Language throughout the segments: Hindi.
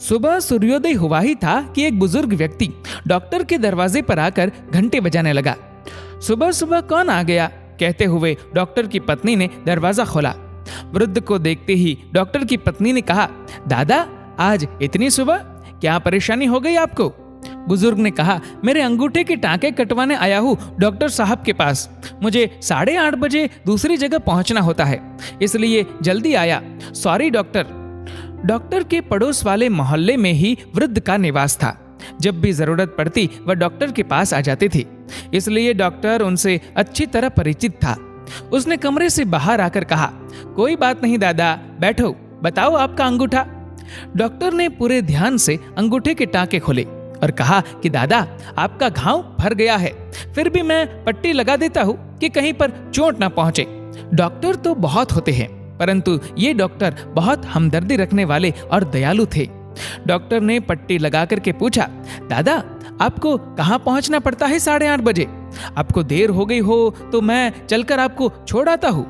सुबह सूर्योदय हुआ ही था कि एक बुजुर्ग व्यक्ति डॉक्टर के दरवाजे पर आकर घंटे बजाने लगा। सुबह सुबह कौन आ गया, कहते हुए डॉक्टर की पत्नी ने दरवाजा खोला। वृद्ध को देखते ही डॉक्टर की पत्नी ने कहा, दादा आज इतनी सुबह, क्या परेशानी हो गई आपको? बुजुर्ग ने कहा, मेरे अंगूठे के टांके कटवाने आया हूँ डॉक्टर साहब के पास। मुझे 8:30 बजे दूसरी जगह पहुंचना होता है, इसलिए जल्दी आया। Sorry doctor. डॉक्टर के पड़ोस वाले मोहल्ले में ही वृद्ध का निवास था। जब भी जरूरत पड़ती वह डॉक्टर के पास आ जाते थे, इसलिए डॉक्टर उनसे अच्छी तरह परिचित था। उसने कमरे से बाहर आकर कहा, कोई बात नहीं दादा, बैठो, बताओ आपका अंगूठा। डॉक्टर ने पूरे ध्यान से अंगूठे के टांके खोले और कहा कि दादा आपका घाव भर गया है, फिर भी मैं पट्टी लगा देता हूँ कि कहीं पर चोट ना पहुंचे। डॉक्टर तो बहुत होते हैं, परंतु ये डॉक्टर बहुत हमदर्दी रखने वाले और दयालु थे। डॉक्टर ने पट्टी लगा करके पूछा, दादा आपको कहाँ पहुंचना पड़ता है 8:30 बजे? आपको देर हो गई हो तो मैं चलकर आपको छोड़ आता हूँ।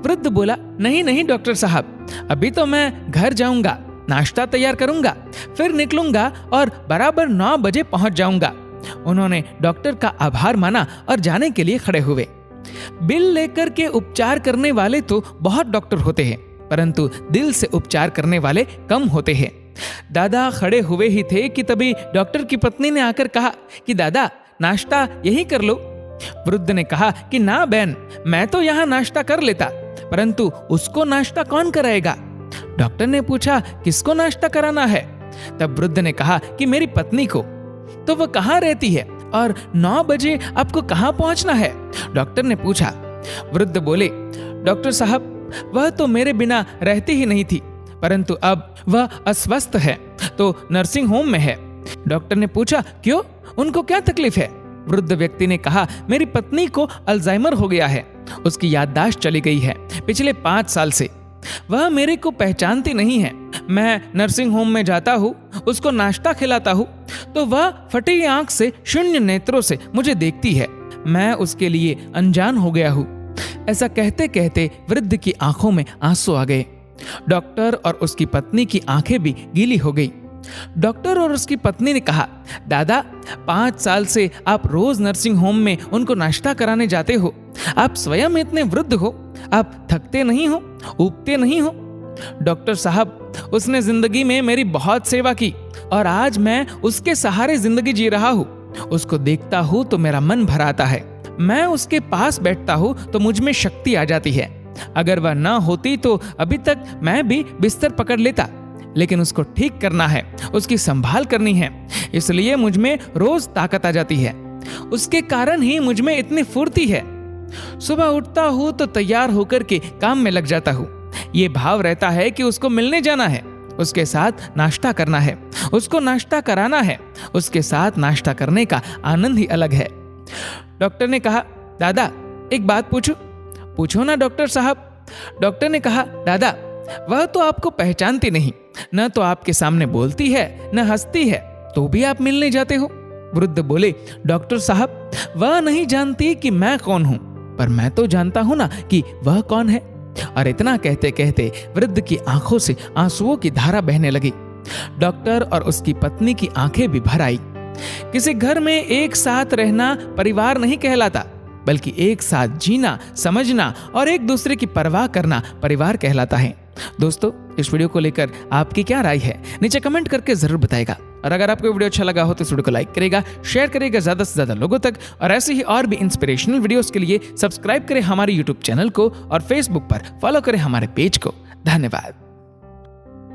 वृद्ध बोला, नहीं नहीं डॉक्टर साहब, अभी तो मैं घर जाऊंगा, नाश्ता तैयार करूंगा, फिर निकलूंगा और बराबर 9 बजे पहुंच जाऊंगा। उन्होंने डॉक्टर का आभार माना और जाने के लिए खड़े हुए। बिल लेकर के उपचार करने वाले तो बहुत डॉक्टर होते हैं, परंतु दिल से उपचार करने वाले कम होते हैं। दादा खड़े हुए ही थे कि तभी डॉक्टर की पत्नी ने आकर कहा कि दादा नाश्ता यही कर लो। वृद्ध ने कहा कि ना बहन, मैं तो यहाँ नाश्ता कर लेता, परंतु उसको नाश्ता कौन कराएगा? डॉक्टर ने पूछा, किसको नाश्ता कराना है? तब वृद्ध ने कहा कि मेरी पत्नी को। तो वह कहाँ रहती है और 9 बजे आपको कहाँ पहुंचना है? डॉक्टर ने पूछा। वृद्ध बोले, डॉक्टर साहब वह तो मेरे बिना रहती ही नहीं थी, परंतु अब वह अस्वस्थ है तो नर्सिंग होम में है। डॉक्टर ने पूछा, क्यों, उनको क्या तकलीफ है? वृद्ध व्यक्ति ने कहा, मेरी पत्नी को अल्जाइमर हो गया है, उसकी याददाश्त चली गई है पिछले 5 साल से। वह मेरे को पहचानती नहीं है। मैं नर्सिंग होम में जाता हूँ, उसको नाश्ता खिलाता हूँ तो वह फटी आंख से, शून्य नेत्रों से मुझे देखती है। मैं उसके लिए अनजान हो गया हूँ। ऐसा कहते कहते वृद्ध की आंखों में आंसू आ गए। डॉक्टर और उसकी पत्नी की आंखें भी गीली हो गई। डॉक्टर और उसकी पत्नी ने कहा, दादा 5 साल से आप रोज नर्सिंग होम में उनको नाश्ता कराने जाते हो, आप स्वयं इतने वृद्ध हो, आप थकते नहीं हो, ऊबते नहीं हो? डॉक्टर साहब, उसने जिंदगी में मेरी बहुत सेवा की और आज मैं उसके सहारे जिंदगी जी रहा हूँ। उसको देखता हूँ तो मेरा मन भर आता है। मैं उसके पास बैठता हूँ तो मुझ में शक्ति आ जाती है। अगर वह ना होती तो अभी तक मैं भी बिस्तर पकड़ लेता, लेकिन उसको ठीक करना है, उसकी संभाल करनी है, इसलिए मुझ में रोज ताकत आ जाती है। उसके कारण ही मुझ में इतनी फुर्ती है। सुबह उठता हूँ तो तैयार होकर के काम में लग जाता हूँ। ये भाव रहता है कि उसको मिलने जाना है, उसके साथ नाश्ता करना है, उसको नाश्ता कराना है। उसके साथ नाश्ता करने का आनंद ही अलग है। डॉक्टर ने कहा, दादा एक बात पूछूं? पूछो ना डॉक्टर साहब। डॉक्टर ने कहा, दादा वह तो आपको पहचानती नहीं, न तो आपके सामने बोलती है न हंसती है, तो भी आप मिलने जाते हो। वृद्ध बोले, डॉक्टर साहब वह नहीं जानती कि मैं कौन हूं, पर मैं तो जानता हूं ना कि वह कौन है। और इतना कहते कहते वृद्ध की आंखों से आंसुओं की धारा बहने लगी। डॉक्टर और उसकी पत्नी की आंखें भी भर आई। किसी घर में एक साथ रहना परिवार नहीं कहलाता, बल्कि एक साथ जीना, समझना और एक दूसरे की परवाह करना परिवार कहलाता है। दोस्तों, इस वीडियो को लेकर आपकी क्या राय है, नीचे कमेंट करके जरूर बताएगा। और अगर आपको वीडियो अच्छा लगा हो तो इस वीडियो को लाइक करेगा, शेयर करेगा ज्यादा से ज्यादा लोगों तक। और ऐसे ही और भी इंस्पिरेशनल वीडियोस के लिए सब्सक्राइब करें हमारे यूट्यूब चैनल को और फेसबुक पर फॉलो करें हमारे पेज को। धन्यवाद।